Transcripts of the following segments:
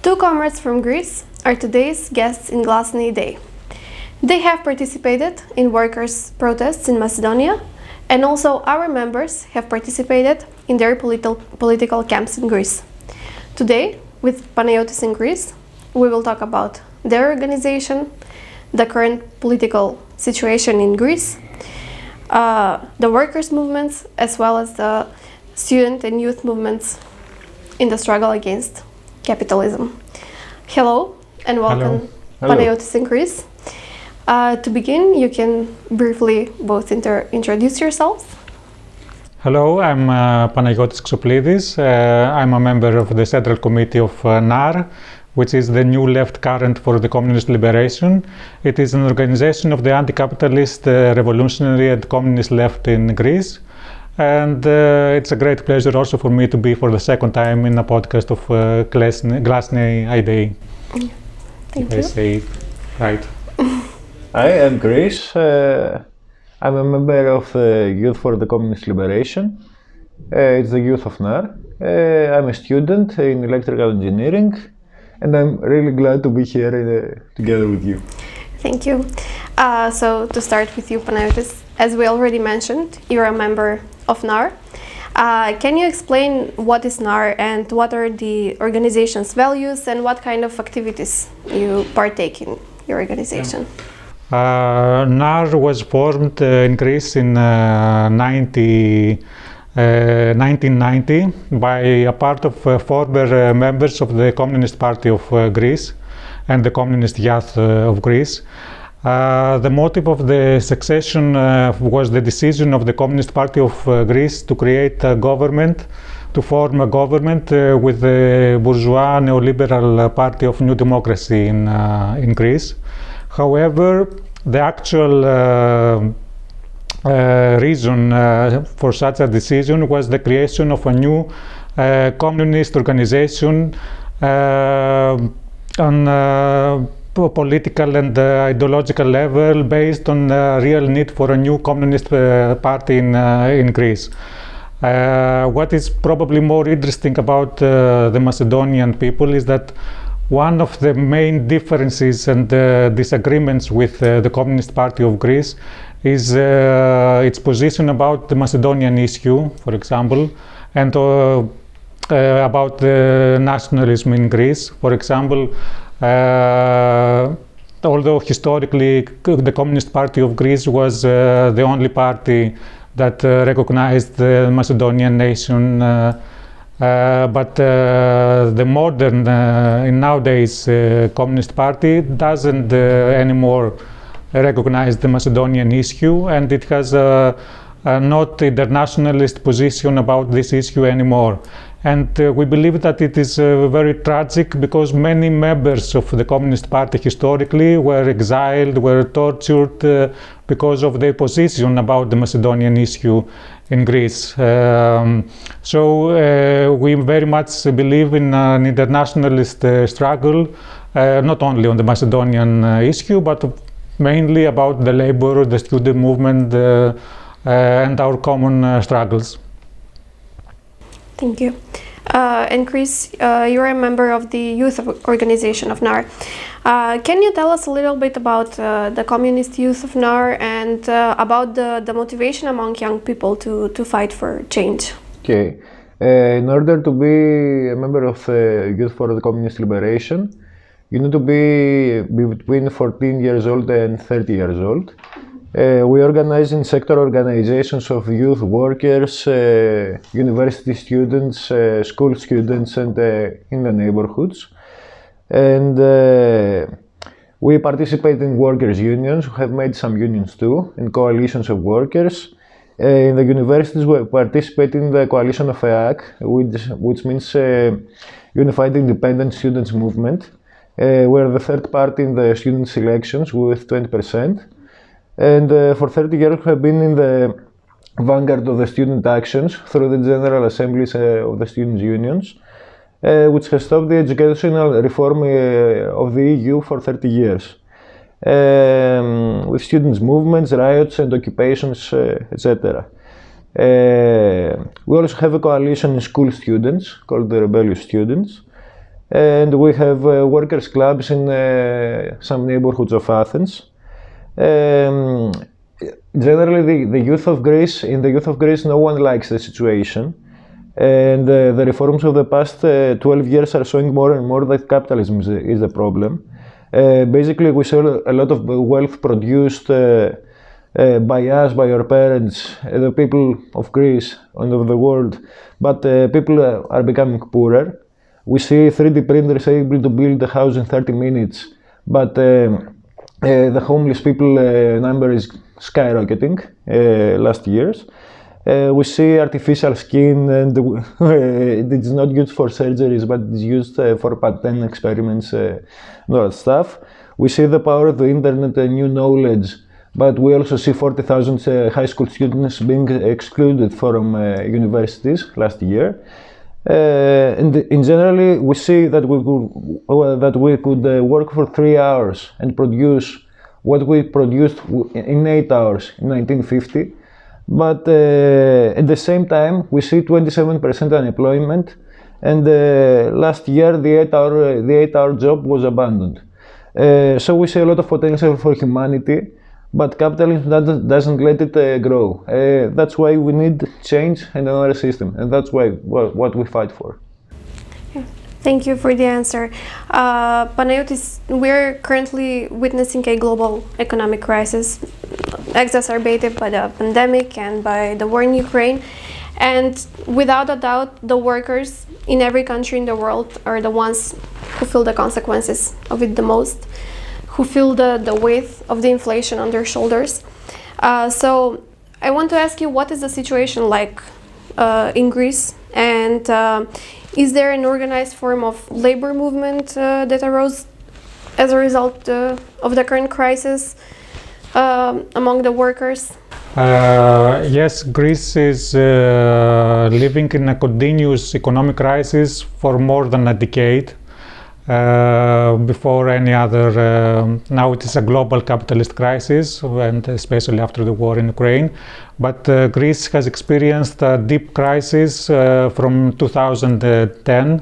Two comrades from Greece are today's guests in Glasny Day. They have participated in workers' protests in Macedonia, and also our members have participated in their political camps in Greece. Today, with Panayotis in Greece, we will talk about their organization, the current political situation in Greece, the workers' movements, as well as the student and youth movements in the struggle against capitalism. Hello and welcome, Panayotis in Greece. To begin, you can briefly both introduce yourselves. Hello, I'm Panayotis Xoplidis. I'm a member of the Central Committee of NAR, which is the New Left Current for the Communist Liberation. It is an organization of the anti-capitalist, revolutionary and communist left in Greece. And it's a great pleasure also for me to be for the second time in a podcast of Glasny Day. Thank you. I say it right. I am Chris. I'm a member of Youth for the Communist Liberation. It's the youth of NAR. I'm a student in electrical engineering, and I'm really glad to be here together with you. Thank you. So to start with you, Panayotis, as we already mentioned, you're a member of NAR. Can you explain what is NAR and what are the organization's values and what kind of activities you partake in your organization? NAR was formed in Greece in 1990 by a part of former members of the Communist Party of Greece and the Communist Youth of Greece. The motive of the succession was the decision of the Communist Party of Greece to create a government, to form a government with the bourgeois neoliberal party of New Democracy in Greece. However, the actual reason for such a decision was the creation of a new communist organization on political and ideological level based on the real need for a new communist party in Greece. What is probably more interesting about the Macedonian people is that one of the main differences and disagreements with the Communist Party of Greece is its position about the Macedonian issue, for example, and about the nationalism in Greece. For example, although historically the Communist Party of Greece was the only party that recognized the Macedonian nation, but the modern, in nowadays, Communist Party doesn't anymore recognize the Macedonian issue, and it has not internationalist position about this issue anymore. And we believe that it is very tragic because many members of the Communist Party historically were exiled, were tortured because of their position about the Macedonian issue in Greece. So we very much believe in an internationalist struggle, not only on the Macedonian issue, but mainly about the labor, the student movement, and our common struggles. Thank you. And Chris, you're a member of the youth organization of NAR. Can you tell us a little bit about the communist youth of NAR and about the motivation among young people to fight for change? Okay. In order to be a member of Youth for the Communist Liberation, you need to be between 14 years old and 30 years old. We organize in sector organizations of youth workers, university students, school students, and in the neighborhoods. And we participate in workers' unions. We have made some unions too, in coalitions of workers. In the universities, we participate in the coalition of EAC, which means Unified Independent Students Movement. We're the third party in the student elections with 20%. And for 30 years we have been in the vanguard of the student actions through the General Assemblies of the students' unions, which has stopped the educational reform of the EU for 30 years. With students' movements, riots and occupations, etc. We also have a coalition in school students called the Rebellious Students. and we have workers' clubs in some neighborhoods of Athens. Generally, in the youth of Greece, no one likes the situation, and the reforms of the past 12 years are showing more and more that capitalism is the problem. Basically, we saw a lot of wealth produced by us, by our parents, the people of Greece and of the world, but people are becoming poorer. We see 3D printers able to build a house in 30 minutes, but the homeless people number is skyrocketing last years. We see artificial skin, and it's not used for surgeries, but it's used for patent experiments and all that stuff. We see the power of the internet and new knowledge, but we also see 40,000 high school students being excluded from universities last year. And in general, we see that we could work for 3 hours and produce what we produced in 8 hours in 1950. But at the same time, we see 27% unemployment, and last year the 8-hour job was abandoned. So we see a lot of potential for humanity, but capitalism doesn't let it grow. That's why we need change and another system, and that's what we fight for. Thank you for the answer. Panayotis, we're currently witnessing a global economic crisis exacerbated by the pandemic and by the war in Ukraine. And without a doubt, the workers in every country in the world are the ones who feel the consequences of it the most, who feel the weight of the inflation on their shoulders. So I want to ask you, what is the situation like in Greece? And is there an organized form of labor movement that arose as a result of the current crisis among the workers? Yes, Greece is living in a continuous economic crisis for more than a decade. Before any other, now it is a global capitalist crisis, and especially after the war in Ukraine. But Greece has experienced a deep crisis from 2010.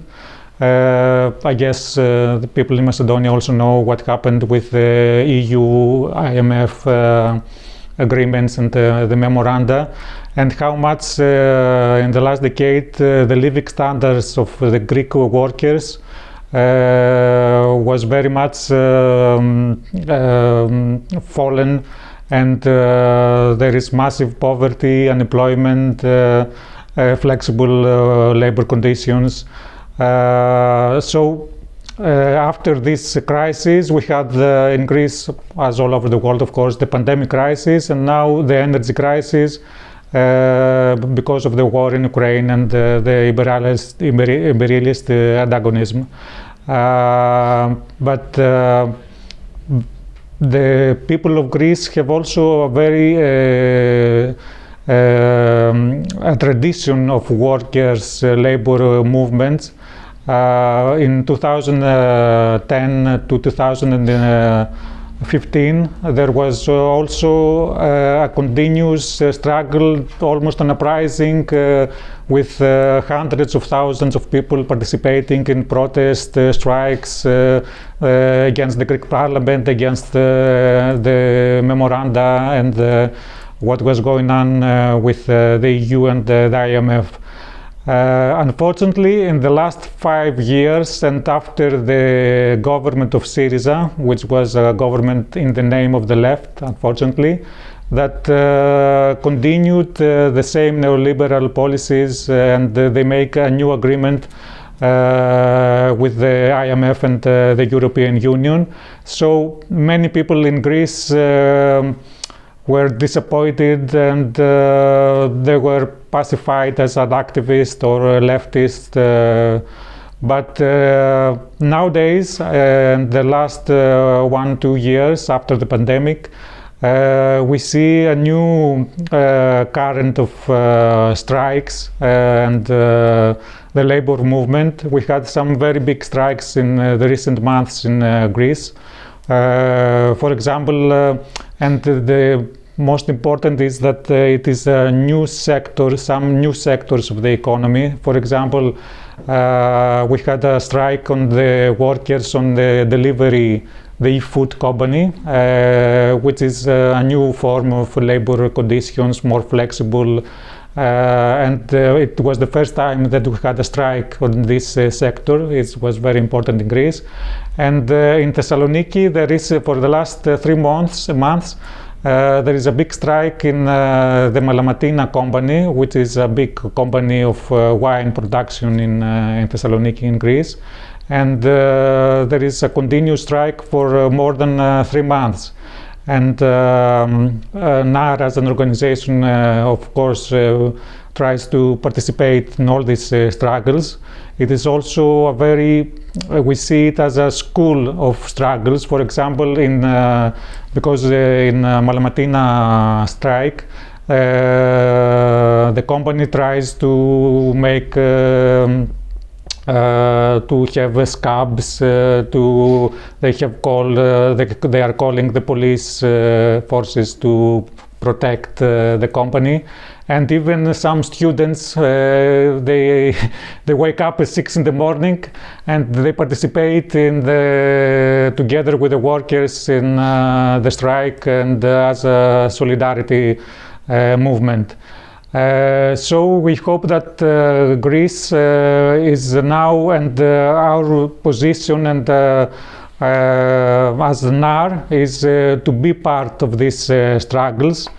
I guess the people in Macedonia also know what happened with the EU, IMF agreements and the memoranda, and how much in the last decade the living standards of the Greek workers was very much fallen, and there is massive poverty, unemployment, flexible labor conditions. So after this crisis, we had in Greece, as all over the world, of course, the pandemic crisis, and now the energy crisis because of the war in Ukraine and the imperialist antagonism. But the people of Greece have also a very a tradition of workers' labor movements. In 2010 to 2015, there was also a continuous struggle, almost an uprising, with hundreds of thousands of people participating in protest strikes against the Greek parliament, against the memoranda and what was going on with the EU and the IMF. Unfortunately, in the last 5 years, and after the government of Syriza, which was a government in the name of the left, unfortunately, that continued the same neoliberal policies, and they make a new agreement with the IMF and the European Union. So many people in Greece were disappointed, and they were pacified as an activist or a leftist. But nowadays, in the last 1-2 years after the pandemic, we see a new current of strikes and the labor movement. We had some very big strikes in the recent months in Greece. For example, and the most important is that it is a new sector, some new sectors of the economy. For example, we had a strike on the workers on the delivery, the e-food company, which is a new form of labor conditions, more flexible, and it was the first time that we had a strike on this sector. It was very important in Greece. And in Thessaloniki, there is for the last 3 months, there is a big strike in the Malamatina company, which is a big company of wine production in Thessaloniki in Greece. And there is a continuous strike for more than 3 months. And NAR as an organization, of course, tries to participate in all these struggles. It is also a very, we see it as a school of struggles. For example, because in Malamatina strike, the company tries to make to have scabs, they are calling the police forces to protect the company. And even some students, they wake up at 6 in the morning and they participate in together with the workers in the strike and as a solidarity movement. So we hope that Greece is now, and our position and as NAR is to be part of these struggles.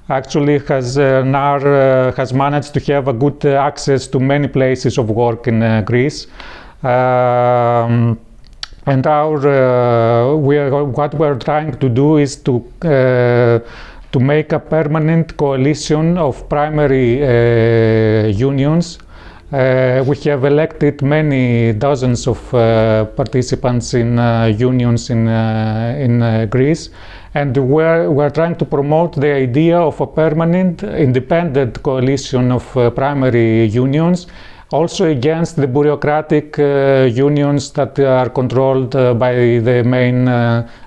Actually, NAR has managed to have a good access to many places of work in Greece. And what we're trying to do is to make a permanent coalition of primary unions. We have elected many dozens of participants in unions in Greece, and we're trying to promote the idea of a permanent independent coalition of primary unions, also against the bureaucratic unions that are controlled by the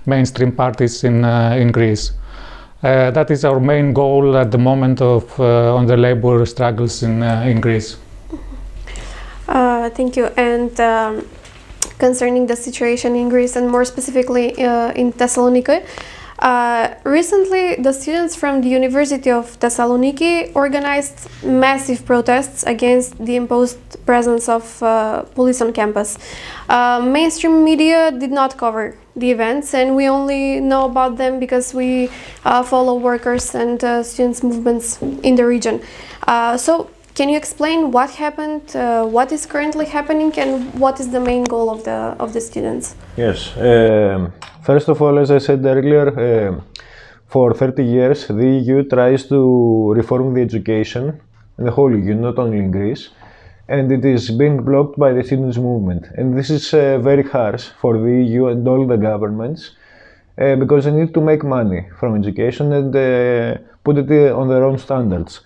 mainstream parties in Greece. That is our main goal at the moment on the labor struggles in Greece. Thank you. And concerning the situation in Greece, and more specifically in Thessaloniki, recently the students from the University of Thessaloniki organized massive protests against the imposed presence of police on campus. Mainstream media did not cover the events, and we only know about them because we follow workers and students' movements in the region. So can you explain what happened, what is currently happening, and what is the main goal of the students? Yes. First of all, as I said earlier, for 30 years, the EU tries to reform the education in the whole EU, not only in Greece, and it is being blocked by the students' movement. And this is very harsh for the EU and all the governments, because they need to make money from education and put it on their own standards.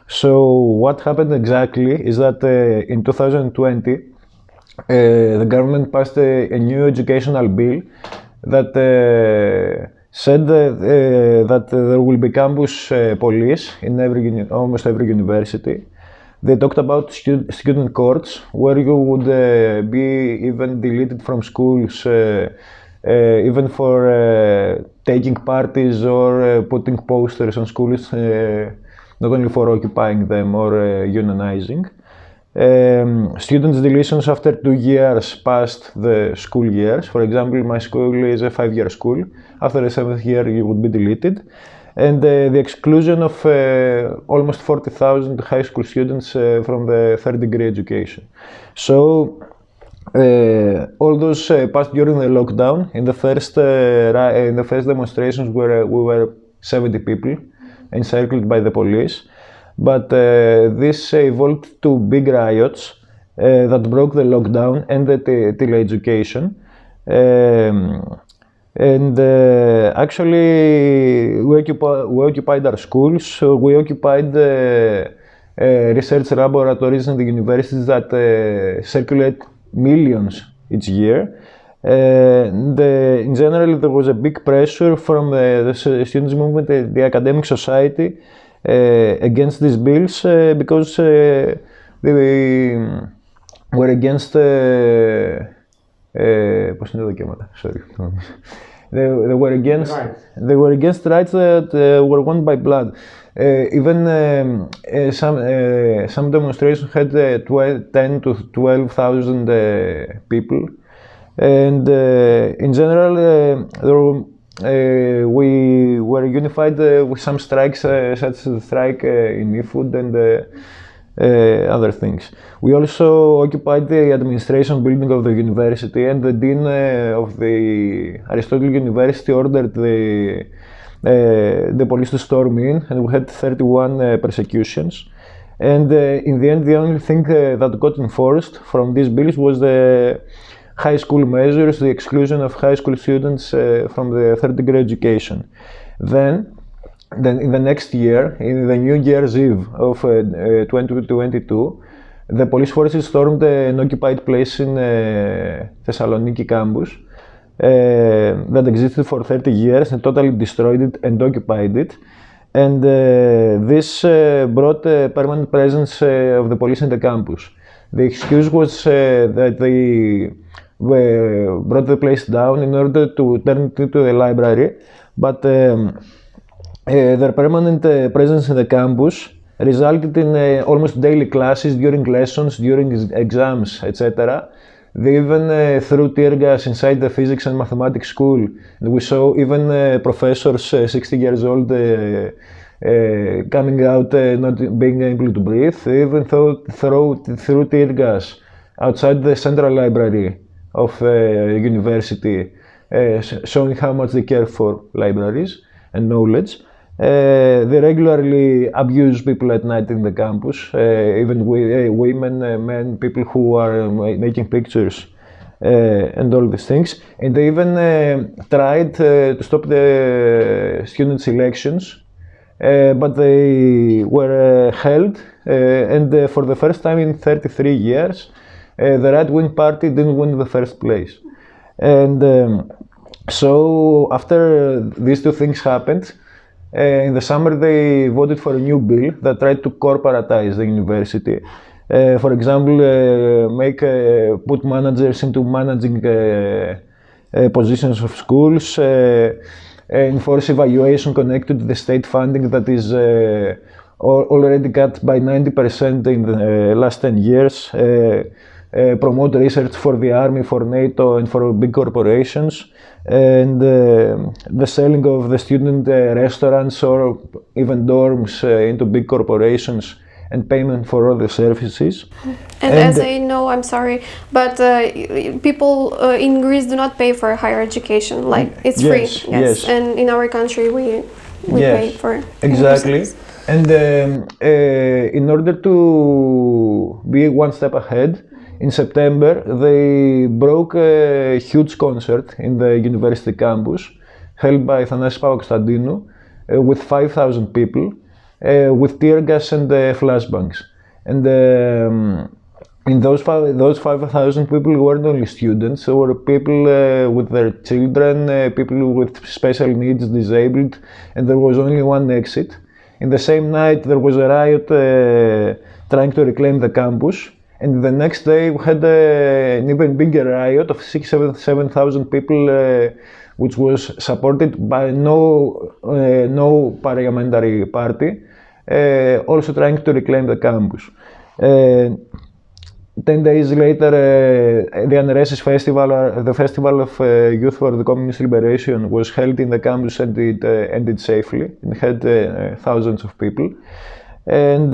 So what happened exactly is that in 2020, the government passed a new educational bill that said that there will be campus police in almost every university. They talked about student courts, where you would be even deleted from schools, even for taking parties or putting posters on schools, not only for occupying them or unionizing. Students' deletions after 2 years past the school years. For example, my school is a 5-year school. After the 7th year, you would be deleted. And the exclusion of almost 40,000 high school students from the third degree education. So all those passed during the lockdown. In the first demonstrations, we were 70 people encircled by the police. But this evolved to big riots that broke the lockdown and the tele-education. Actually, we occupied our schools, we occupied research laboratories in the universities that circulate millions each year. In general, there was a big pressure from the students' movement, the academic society, against these bills because they were against. Πώς είναι τα δικαιώματα? Sorry. They were against. They were against rights that were won by blood. Even some demonstrations had 10 to 12,000 people. And in general, we were unified with some strikes, such as the strike in eFood and other things. We also occupied the administration building of the university, and the dean of the Aristotle University ordered the police to storm in, and we had 31 persecutions. And in the end, the only thing that got enforced from these bills was the high school measures, the exclusion of high school students from the third degree education. Then in the next year, in the New Year's Eve of 2022, the police forces stormed an occupied place in Thessaloniki campus that existed for 30 years and totally destroyed it and occupied it. And this brought a permanent presence of the police in the campus. The excuse was that they brought the place down in order to turn it into a library, but their permanent presence in the campus resulted in almost daily classes during lessons, during exams, etc. They even threw tear gas inside the physics and mathematics school. And we saw even professors, 60 years old, coming out not being able to breathe. They even threw tear gas outside the central library of the university, showing how much they care for libraries and knowledge. They regularly abuse people at night in the campus, even women, men, people who are making pictures and all these things. And they even tried to stop the students' elections, but they were held, and for the first time in 33 years, the right-wing party didn't win the first place. And so after these two things happened, in the summer they voted for a new bill that tried to corporatize the university. For example, put managers into managing positions of schools, enforce evaluation connected to the state funding that is already cut by 90% in the last 10 years, promote research for the army, for NATO, and for big corporations, and the selling of the student restaurants or even dorms into big corporations and payment for all the services. And as I know, I'm sorry, but people in Greece do not pay for higher education, like it's free. Yes. And in our country we pay for exactly. And in order to be one step ahead, in September, they broke a huge concert in the university campus held by Thanasis Papakonstantinou with 5,000 people, with tear gas and flashbangs. And in those 5,000 people weren't only students, there were people with their children, people with special needs, disabled, and there was only one exit. In the same night, there was a riot trying to reclaim the campus. And the next day we had an even bigger riot of 7,000 people, which was supported by no parliamentary party, also trying to reclaim the campus. 10 days later, the Anresis Festival, the Festival of Youth for the Communist Liberation, was held in the campus and it ended safely. It had thousands of people. And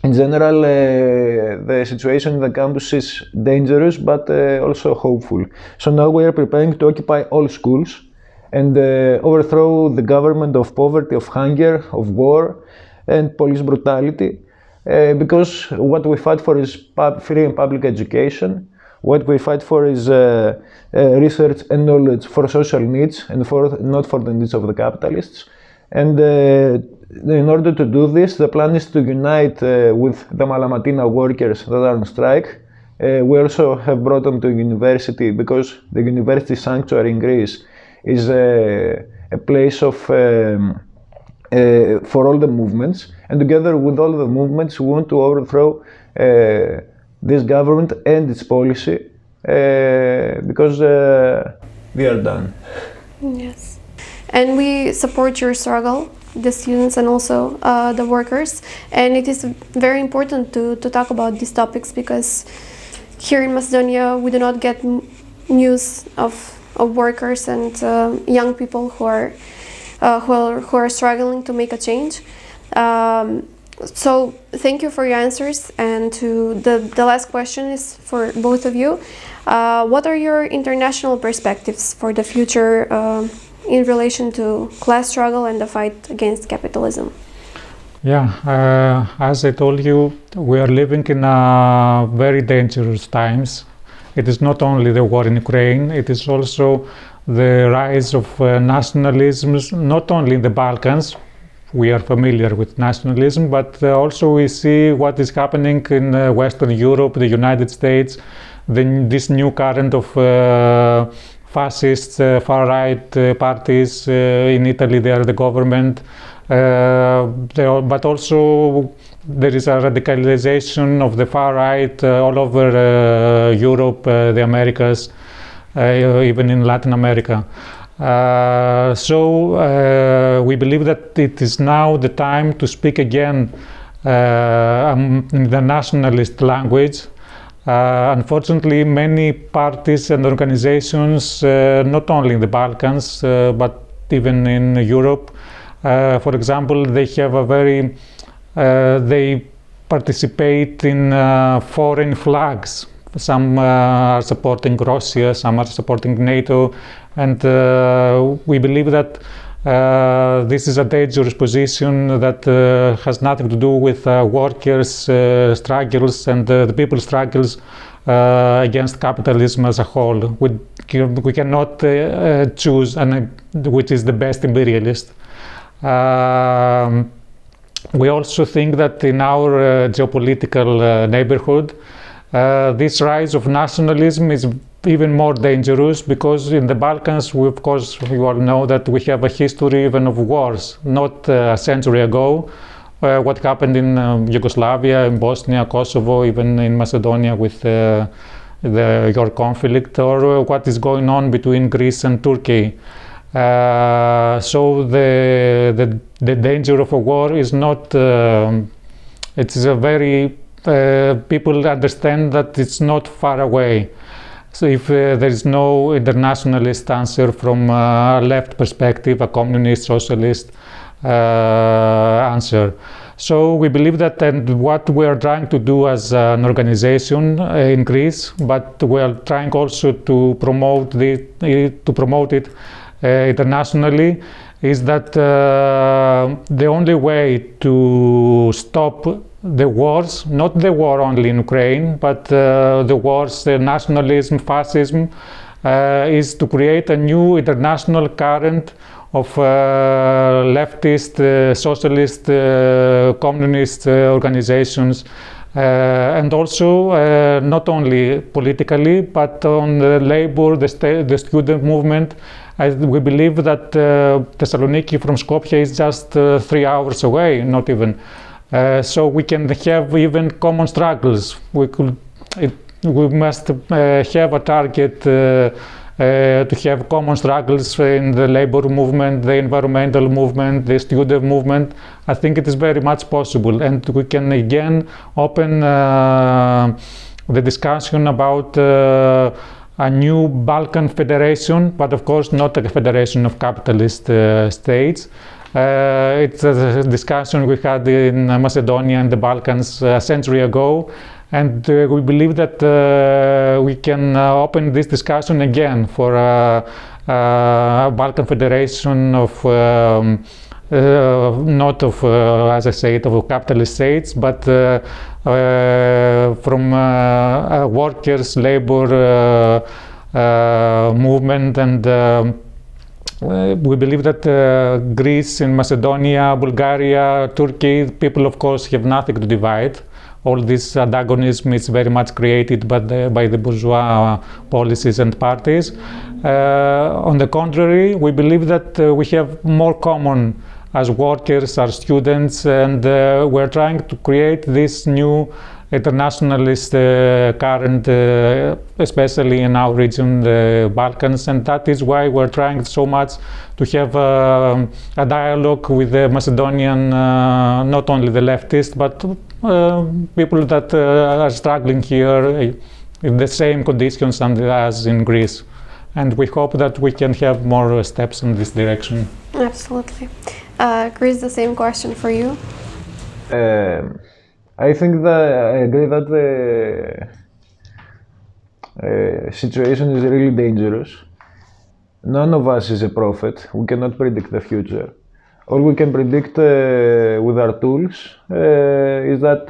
in general, the situation in the campus is dangerous, but also hopeful. So now we are preparing to occupy all schools and overthrow the government of poverty, of hunger, of war, and police brutality. Because what we fight for is free and public education. What we fight for is research and knowledge for social needs and not for the needs of the capitalists. And in order to do this, the plan is to unite with the Malamatina workers that are on strike We also have brought them to university because the university sanctuary in Greece is a place of for all the movements, and together with all the movements, we want to overthrow this government and its policy because we are done. Yes. And we support your struggle, the students and also the workers. And it is very important to talk about these topics because here in Macedonia we do not get news of workers and young people who are struggling to make a change. So thank you for your answers. And the last question is for both of you. What are your international perspectives for the future in relation to class struggle and the fight against capitalism? Yeah, as I told you, we are living in very dangerous times. It is not only the war in Ukraine, it is also the rise of nationalisms, not only in the Balkans. We are familiar with nationalism, but also we see what is happening in Western Europe, the United States, this new current of fascist, far-right parties. In Italy, they are the government. But also there is a radicalization of the far-right all over Europe, the Americas, even in Latin America. So we believe that it is now the time to speak again in the nationalist language. Unfortunately, many parties and organizations, not only in the Balkans, but even in Europe, for example, they have a very, they participate in foreign flags. Some are supporting Russia, some are supporting NATO, and we believe that this is a dangerous position that has nothing to do with workers' struggles and the people's struggles against capitalism as a whole. We cannot choose which is the best imperialist. We also think that in our geopolitical neighborhood, this rise of nationalism is even more dangerous because in the Balkans, of course, you all know that we have a history even of wars. Not a century ago, what happened in Yugoslavia, in Bosnia, Kosovo, even in Macedonia with your conflict, or what is going on between Greece and Turkey. So the danger of a war is not, it's a very, people understand that it's not far away. So if there is no internationalist answer from a left perspective, a communist, socialist answer. So we believe that, and what we are trying to do as an organization in Greece, but we are trying also to promote it internationally, is that the only way to stop the wars, not the war only in Ukraine, but the wars, the nationalism, fascism, is to create a new international current of leftist, socialist, communist organizations, and also not only politically, but on the labor, the student movement. We believe that Thessaloniki from Skopje is just 3 hours away, not even. So we can have even common struggles. We must have a target to have common struggles in the labor movement, the environmental movement, the student movement. I think it is very much possible, and we can again open the discussion about a new Balkan federation, but of course not a federation of capitalist states. It's a discussion we had in Macedonia and the Balkans a century ago, and we believe that we can open this discussion again for a Balkan federation of not of, as I said, of capitalist states, but from workers, labor movement, and we believe that Greece and Macedonia, Bulgaria, Turkey, people of course have nothing to divide. all this antagonism is very much created by the bourgeois policies and parties. On the contrary, we believe that we have more common as workers, as students, and we're trying to create this new internationalist current, especially in our region, the Balkans, and that is why we're trying so much to have a dialogue with the Macedonian, not only the leftists, but people that are struggling here in the same conditions as in Greece. And we hope that we can have more steps in this direction. Absolutely. Chris, the same question for you. I think that I agree that the situation is really dangerous. None of us is a prophet. We cannot predict the future. All we can predict with our tools is that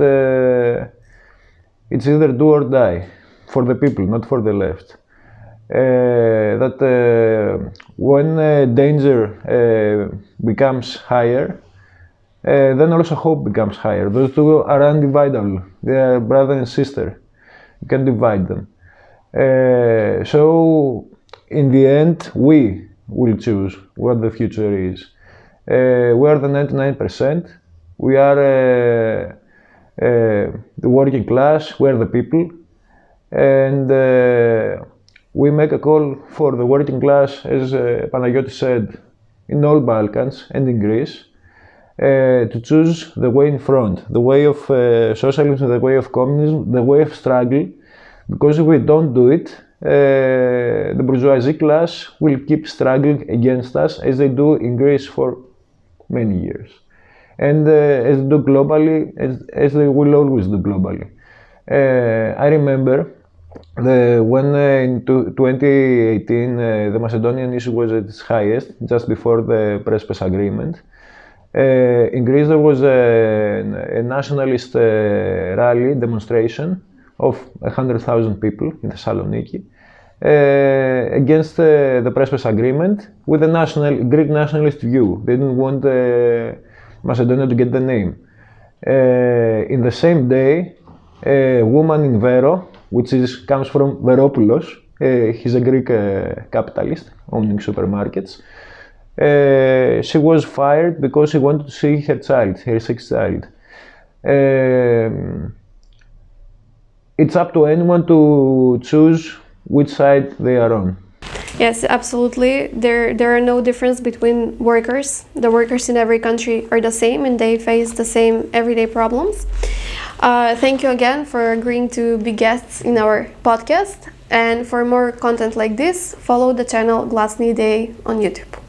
it's either do or die for the people, not for the left. That when danger becomes higher, then also hope becomes higher. Those two are undividable. They are brother and sister. You can divide them. So, in the end, we will choose what the future is. We are the 99%. We are the working class. We are the people. And we make a call for the working class, as Panagiotis said, in all Balkans and in Greece, to choose the way in front, the way of socialism, the way of communism, the way of struggle, because if we don't do it, the bourgeoisie class will keep struggling against us as they do in Greece for many years, and as they do globally, as they will always do globally. I remember when in 2018 the Macedonian issue was at its highest, just before the Prespes agreement. In Greece there was a nationalist rally demonstration of 100,000 people in Thessaloniki against the Prespes agreement with a Greek nationalist view. They didn't want Macedonia to get the name. In the same day, a woman in Vero, which comes from Veropoulos, he's a Greek capitalist owning supermarkets. She was fired because she wanted to see her child, her sixth child. It's up to anyone to choose which side they are on. Yes, absolutely. There are no difference between workers. The workers in every country are the same and they face the same everyday problems. Thank you again for agreeing to be guests in our podcast. And for more content like this, follow the channel Glasny Day on YouTube.